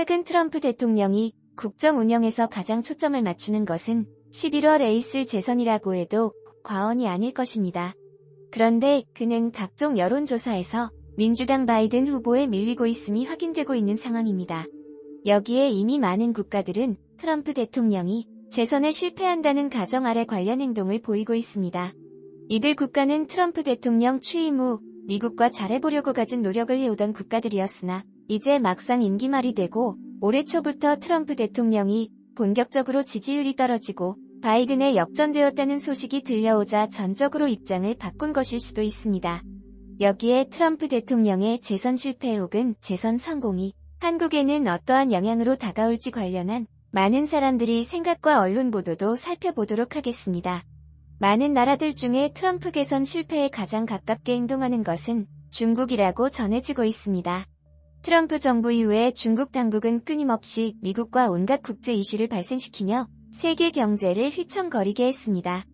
최근 트럼프 대통령이 국정 운영에서 가장 초점을 맞추는 것은 11월에 있을 재선이라고 해도 과언이 아닐 것입니다. 그런데 그는 각종 여론조사에서 민주당 바이든 후보에 밀리고 있음이 확인되고 있는 상황입니다. 여기에 이미 많은 국가들은 트럼프 대통령이 재선에 실패한다는 가정 아래 관련 행동을 보이고 있습니다. 이들 국가는 트럼프 대통령 취임 후 미국과 잘해보려고 갖은 노력을 해오던 국가들이었으나 이제 막상 임기 말이 되고 올해 초부터 트럼프 대통령이 본격적으로 지지율이 떨어지고 바이든에 역전되었다는 소식이 들려오자 전적으로 입장을 바꾼 것일 수도 있습니다. 여기에 트럼프 대통령의 재선 실패 혹은 재선 성공이 한국에는 어떠한 영향으로 다가올지 관련한 많은 사람들이 생각과 언론 보도도 살펴보도록 하겠습니다. 많은 나라들 중에 트럼프 개선 실패에 가장 가깝게 행동하는 것은 중국이라고 전해지고 있습니다. 트럼프 정부 이후에 중국 당국은 끊임없이 미국과 온갖 국제 이슈를 발생시키며 세계 경제를 휘청거리게 했습니다.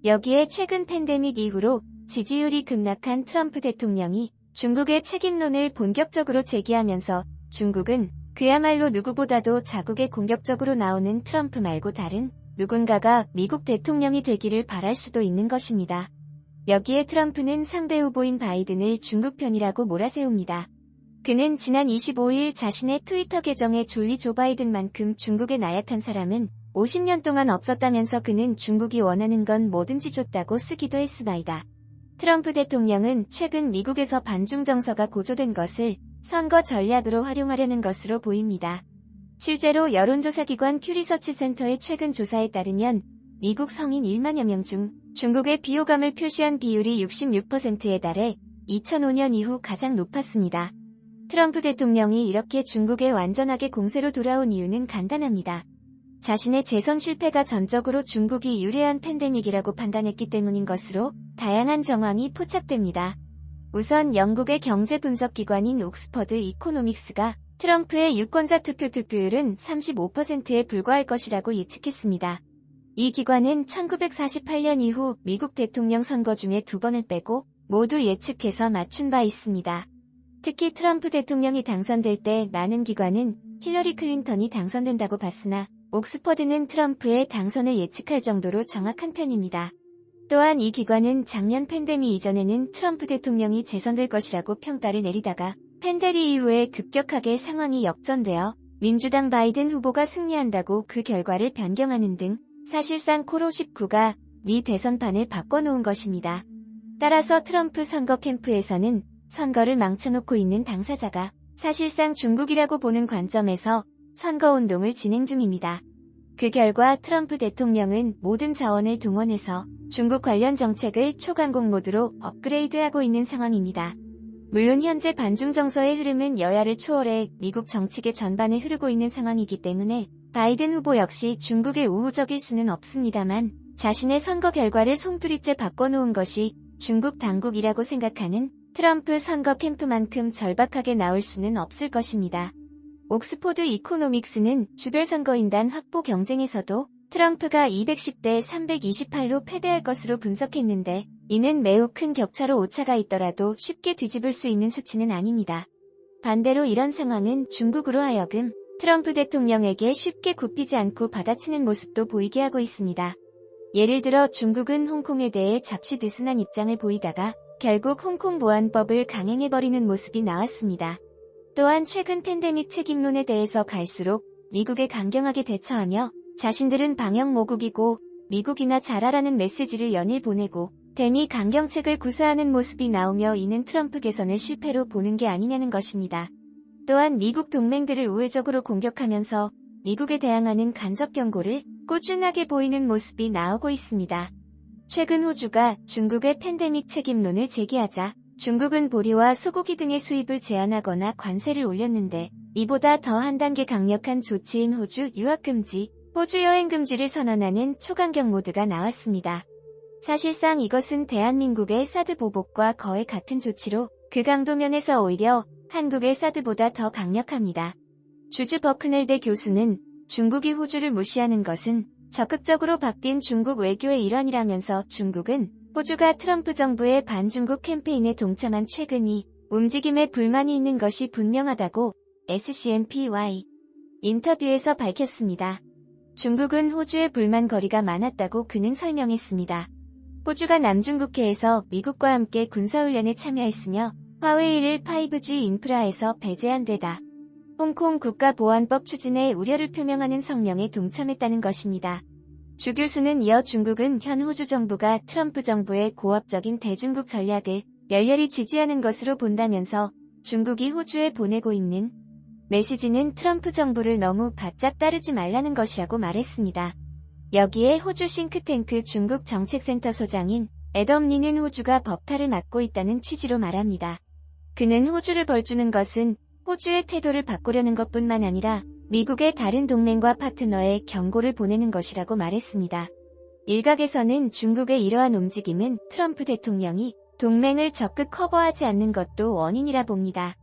여기에 최근 팬데믹 이후로 지지율이 급락한 트럼프 대통령이 중국의 책임론을 본격적으로 제기하면서 중국은 그야말로 누구보다도 자국에 공격적으로 나오는 트럼프 말고 다른 누군가가 미국 대통령이 되기를 바랄 수도 있는 것입니다. 여기에 트럼프는 상대 후보인 바이든을 중국 편이라고 몰아세웁니다. 그는 지난 25일 자신의 트위터 계정에 졸리 조 바이든만큼 중국에 나약한 사람은 50년 동안 없었다면서 그는 중국이 원하는 건 뭐든지 줬다고 쓰기도 했습니다. 트럼프 대통령은 최근 미국에서 반중 정서가 고조된 것을 선거 전략으로 활용하려는 것으로 보입니다. 실제로 여론조사기관 큐리서치 센터의 최근 조사에 따르면 미국 성인 1만여 명 중 중국에 비호감을 표시한 비율이 66%에 달해 2005년 이후 가장 높았습니다. 트럼프 대통령이 이렇게 중국에 완전하게 공세로 돌아온 이유는 간단합니다. 자신의 재선 실패가 전적으로 중국이 유리한 팬데믹이라고 판단했기 때문인 것으로 다양한 정황이 포착됩니다. 우선 영국의 경제 분석 기관인 옥스퍼드 이코노믹스가 트럼프의 유권자 투표율은 35%에 불과할 것이라고 예측했습니다. 이 기관은 1948년 이후 미국 대통령 선거 중에 2번을 빼고 모두 예측해서 맞춘 바 있습니다. 특히 트럼프 대통령이 당선될 때 많은 기관은 힐러리 클린턴이 당선된다고 봤으나 옥스퍼드는 트럼프의 당선을 예측할 정도로 정확한 편입니다. 또한 이 기관은 작년 팬데믹 이전에는 트럼프 대통령이 재선될 것이라고 평가를 내리다가 팬데믹 이후에 급격하게 상황이 역전되어 민주당 바이든 후보가 승리한다고 그 결과를 변경하는 등 사실상 코로19가 미 대선판을 바꿔놓은 것입니다. 따라서 트럼프 선거 캠프에서는 선거를 망쳐놓고 있는 당사자가 사실상 중국이라고 보는 관점에서 선거운동을 진행 중입니다. 그 결과 트럼프 대통령은 모든 자원을 동원해서 중국 관련 정책을 초강공 모드로 업그레이드하고 있는 상황입니다. 물론 현재 반중 정서의 흐름은 여야를 초월해 미국 정치계 전반에 흐르고 있는 상황이기 때문에 바이든 후보 역시 중국에 우호적일 수는 없습니다만 자신의 선거 결과를 송두리째 바꿔놓은 것이 중국 당국이라고 생각하는 트럼프 선거 캠프만큼 절박하게 나올 수는 없을 것입니다. 옥스포드 이코노믹스는 주별선거인단 확보 경쟁에서도 트럼프가 210대 328로 패배할 것으로 분석했는데 이는 매우 큰 격차로 오차가 있더라도 쉽게 뒤집을 수 있는 수치는 아닙니다. 반대로 이런 상황은 중국으로 하여금 트럼프 대통령에게 쉽게 굽히지 않고 받아치는 모습도 보이게 하고 있습니다. 예를 들어 중국은 홍콩에 대해 잡시드순한 입장을 보이다가 결국 홍콩 보안법을 강행해버리는 모습이 나왔습니다. 또한 최근 팬데믹 책임론에 대해서 갈수록 미국에 강경하게 대처하며 자신들은 방역 모국이고 미국이나 잘하라는 메시지를 연일 보내고 대미 강경책을 구사하는 모습이 나오며 이는 트럼프 개선을 실패로 보는 게 아니냐는 것입니다. 또한 미국 동맹들을 우회적으로 공격하면서 미국에 대항하는 간접 경고를 꾸준하게 보이는 모습이 나오고 있습니다. 최근 호주가 중국의 팬데믹 책임론을 제기하자 중국은 보리와 소고기 등의 수입을 제한하거나 관세를 올렸는데 이보다 더 한 단계 강력한 조치인 호주 유학금지, 호주 여행금지를 선언하는 초강경 모드가 나왔습니다. 사실상 이것은 대한민국의 사드 보복과 거의 같은 조치로 그 강도 면에서 오히려 한국의 사드보다 더 강력합니다. 주주 버크넬대 교수는 중국이 호주를 무시하는 것은 적극적으로 바뀐 중국 외교의 일환이라면서 중국은 호주가 트럼프 정부의 반중국 캠페인에 동참한 최근 이 움직임에 불만이 있는 것이 분명하다고 SCMPY 인터뷰에서 밝혔습니다. 중국은 호주에 불만거리가 많았다고 그는 설명했습니다. 호주가 남중국해에서 미국과 함께 군사훈련에 참여했으며 화웨이를 5G 인프라에서 배제한 데다 홍콩 국가보안법 추진에 우려를 표명하는 성명에 동참했다는 것입니다. 주 교수는 이어 중국은 현 호주 정부가 트럼프 정부의 고압적인 대중국 전략을 열렬히 지지하는 것으로 본다면서 중국이 호주에 보내고 있는 메시지는 트럼프 정부를 너무 바짝 따르지 말라는 것이라고 말했습니다. 여기에 호주 싱크탱크 중국 정책센터 소장인 애덤 리는 호주가 법탈을 맡고 있다는 취지로 말합니다. 그는 호주를 벌주는 것은 호주의 태도를 바꾸려는 것뿐만 아니라 미국의 다른 동맹과 파트너에 경고를 보내는 것이라고 말했습니다. 일각에서는 중국의 이러한 움직임은 트럼프 대통령이 동맹을 적극 커버하지 않는 것도 원인이라 봅니다.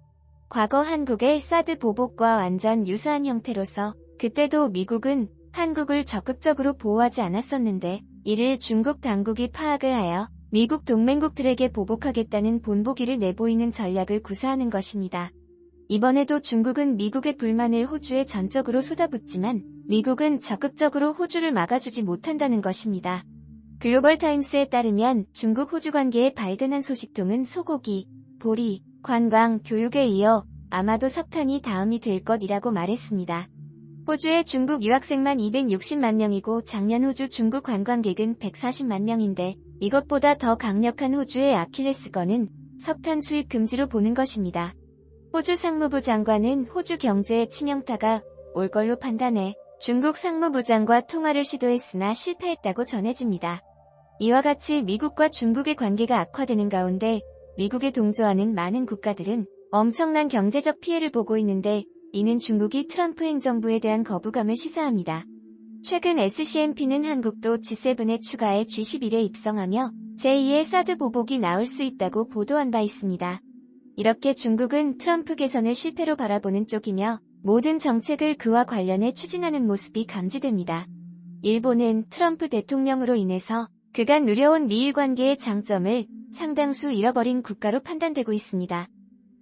과거 한국의 사드 보복과 완전 유사한 형태로서 그때도 미국은 한국을 적극적으로 보호하지 않았었는데 이를 중국 당국이 파악을 하여 미국 동맹국들에게 보복하겠다는 본보기를 내보이는 전략을 구사하는 것입니다. 이번에도 중국은 미국의 불만을 호주에 전적으로 쏟아붓지만 미국은 적극적으로 호주를 막아주지 못한다는 것입니다. 글로벌타임스에 따르면 중국-호주 관계의 발견한 소식통은 소고기, 보리, 관광, 교육에 이어 아마도 석탄이 다음이 될 것이라고 말했습니다. 호주의 중국 유학생만 260만 명이고 작년 호주 중국 관광객은 140만 명인데 이것보다 더 강력한 호주의 아킬레스건은 석탄 수입 금지로 보는 것입니다. 호주 상무부 장관은 호주 경제에 치명타가 올 걸로 판단해 중국 상무부장과 통화를 시도했으나 실패했다고 전해집니다. 이와 같이 미국과 중국의 관계가 악화되는 가운데 미국에 동조하는 많은 국가들은 엄청난 경제적 피해를 보고 있는데 이는 중국이 트럼프 행정부에 대한 거부감을 시사합니다. 최근 SCMP는 한국도 G7에 추가해 G11에 입성하며 제2의 사드 보복이 나올 수 있다고 보도한 바 있습니다. 이렇게 중국은 트럼프 개선을 실패로 바라보는 쪽이며 모든 정책을 그와 관련해 추진하는 모습이 감지됩니다. 일본은 트럼프 대통령으로 인해서 그간 누려온 미일 관계의 장점을 상당수 잃어버린 국가로 판단되고 있습니다.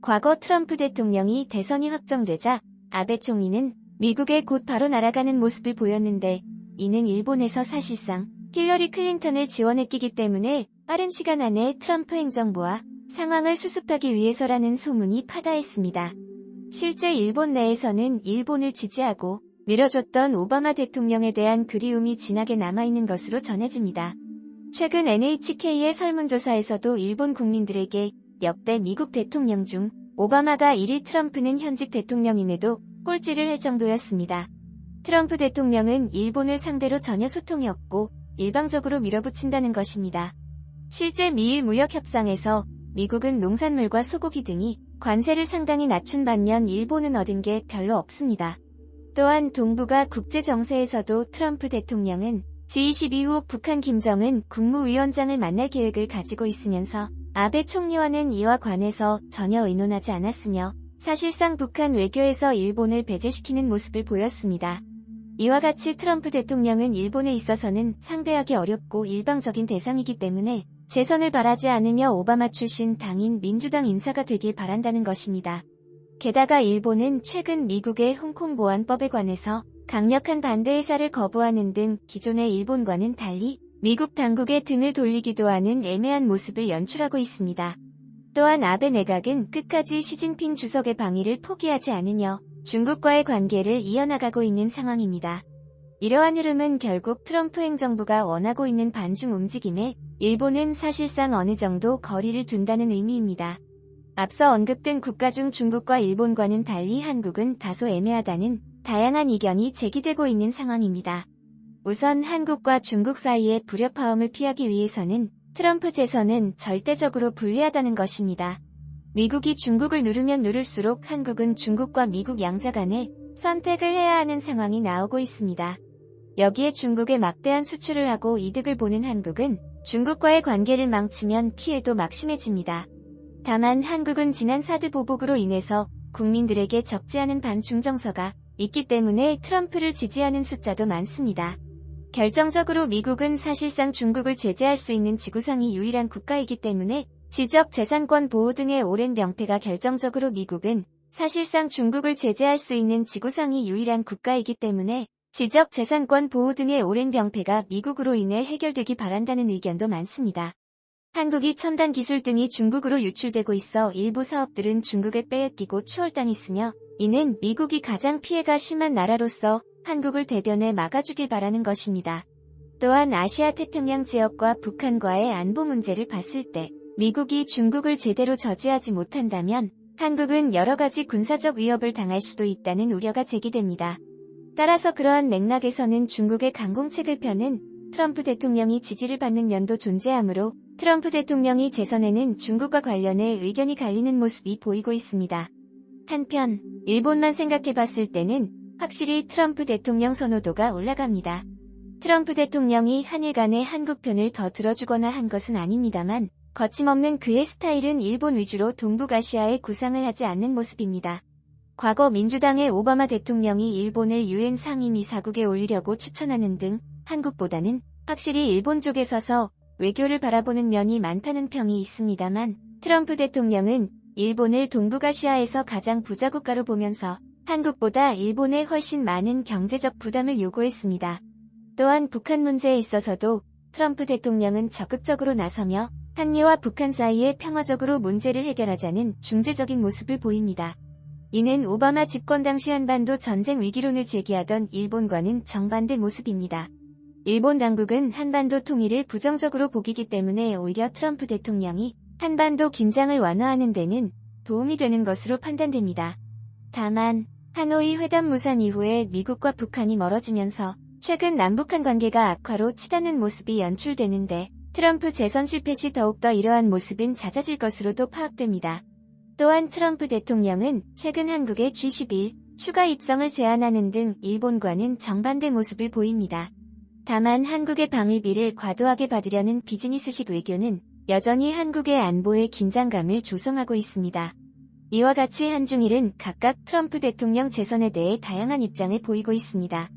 과거 트럼프 대통령이 대선이 확정되자 아베 총리는 미국에 곧 바로 날아가는 모습을 보였는데 이는 일본에서 사실상 힐러리 클린턴을 지원했기 때문에 빠른 시간 안에 트럼프 행정부와 상황을 수습하기 위해서라는 소문이 파다했습니다. 실제 일본 내에서는 일본을 지지하고 밀어줬던 오바마 대통령에 대한 그리움이 진하게 남아있는 것으로 전해집니다. 최근 NHK의 설문조사에서도 일본 국민들에게 역대 미국 대통령 중 오바마가 1위 트럼프는 현직 대통령임에도 꼴찌를 할 정도였습니다. 트럼프 대통령은 일본을 상대로 전혀 소통이 없고 일방적으로 밀어붙인다는 것입니다. 실제 미일 무역 협상에서 미국은 농산물과 소고기 등이 관세를 상당히 낮춘 반면 일본은 얻은 게 별로 없습니다. 또한 동북아 국제 정세에서도 트럼프 대통령은 G20 이후 북한 김정은 국무위원장을 만날 계획을 가지고 있으면서 아베 총리와는 이와 관해서 전혀 의논하지 않았으며 사실상 북한 외교에서 일본을 배제시키는 모습을 보였습니다. 이와 같이 트럼프 대통령은 일본에 있어서는 상대하기 어렵고 일방적인 대상이기 때문에 재선을 바라지 않으며 오바마 출신 당인 민주당 인사가 되길 바란다는 것입니다. 게다가 일본은 최근 미국의 홍콩 보안법에 관해서 강력한 반대 의사를 거부하는 등 기존의 일본과는 달리 미국 당국의 등을 돌리기도 하는 애매한 모습을 연출하고 있습니다. 또한 아베 내각은 끝까지 시진핑 주석의 방위를 포기하지 않으며 중국과의 관계를 이어나가고 있는 상황입니다. 이러한 흐름은 결국 트럼프 행정부가 원하고 있는 반중 움직임에 일본은 사실상 어느 정도 거리를 둔다는 의미입니다. 앞서 언급된 국가 중 중국과 일본과는 달리 한국은 다소 애매하다는 다양한 의견이 제기되고 있는 상황입니다. 우선 한국과 중국 사이의 불협화음을 피하기 위해서는 트럼프 재선은 절대적으로 불리하다는 것입니다. 미국이 중국을 누르면 누를수록 한국은 중국과 미국 양자 간에 선택을 해야 하는 상황이 나오고 있습니다. 여기에 중국에 막대한 수출을 하고 이득을 보는 한국은 중국과의 관계를 망치면 피해도 막심해집니다. 다만 한국은 지난 사드 보복으로 인해서 국민들에게 적지 않은 반중 정서가 있기 때문에 트럼프를 지지하는 숫자도 많습니다. 결정적으로 미국은 사실상 중국을 제재할 수 있는 지구상이 유일한 국가이기 때문에 지적 재산권 보호 등의 오랜 명패가 결정적으로 미국은 사실상 중국을 제재할 수 있는 지구상이 유일한 국가이기 때문에 지적 재산권 보호 등의 오랜 병폐가 미국으로 인해 해결되기 바란다는 의견도 많습니다. 한국이 첨단 기술 등이 중국으로 유출되고 있어 일부 사업들은 중국에 빼앗기고 추월당했으며 이는 미국이 가장 피해가 심한 나라로서 한국을 대변해 막아주길 바라는 것입니다. 또한 아시아 태평양 지역과 북한과의 안보 문제를 봤을 때 미국이 중국을 제대로 저지하지 못한다면 한국은 여러 가지 군사적 위협을 당할 수도 있다는 우려가 제기됩니다. 따라서 그러한 맥락에서는 중국의 강공책을 펴는 트럼프 대통령이 지지를 받는 면도 존재하므로 트럼프 대통령이 재선에는 중국과 관련해 의견이 갈리는 모습이 보이고 있습니다. 한편 일본만 생각해봤을 때는 확실히 트럼프 대통령 선호도가 올라갑니다. 트럼프 대통령이 한일 간의 한국 편을 더 들어주거나 한 것은 아닙니다만 거침없는 그의 스타일은 일본 위주로 동북아시아에 구상을 하지 않는 모습입니다. 과거 민주당의 오바마 대통령이 일본을 유엔 상임이사국에 올리려고 추천하는 등 한국보다는 확실히 일본 쪽에 서서 외교를 바라보는 면이 많다는 평이 있습니다만 트럼프 대통령은 일본을 동북아시아에서 가장 부자 국가로 보면서 한국보다 일본에 훨씬 많은 경제적 부담을 요구했습니다. 또한 북한 문제에 있어서도 트럼프 대통령은 적극적으로 나서며 한미와 북한 사이에 평화적으로 문제를 해결하자는 중재적인 모습을 보입니다. 이는 오바마 집권 당시 한반도 전쟁 위기론을 제기하던 일본과는 정반대 모습입니다. 일본 당국은 한반도 통일을 부정적으로 보기기 때문에 오히려 트럼프 대통령이 한반도 긴장을 완화하는 데는 도움이 되는 것으로 판단됩니다. 다만 하노이 회담 무산 이후에 미국과 북한이 멀어지면서 최근 남북한 관계가 악화로 치닫는 모습이 연출되는데 트럼프 재선 실패 시 더욱더 이러한 모습은 잦아질 것으로도 파악됩니다. 또한 트럼프 대통령은 최근 한국의 G11 추가 입성을 제안하는 등 일본과는 정반대 모습을 보입니다. 다만 한국의 방위비를 과도하게 받으려는 비즈니스식 외교는 여전히 한국의 안보에 긴장감을 조성하고 있습니다. 이와 같이 한중일은 각각 트럼프 대통령 재선에 대해 다양한 입장을 보이고 있습니다.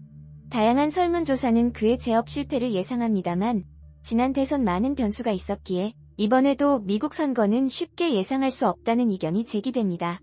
다양한 설문조사는 그의 재업 실패를 예상합니다만 지난 대선 많은 변수가 있었기에 이번에도 미국 선거는 쉽게 예상할 수 없다는 의견이 제기됩니다.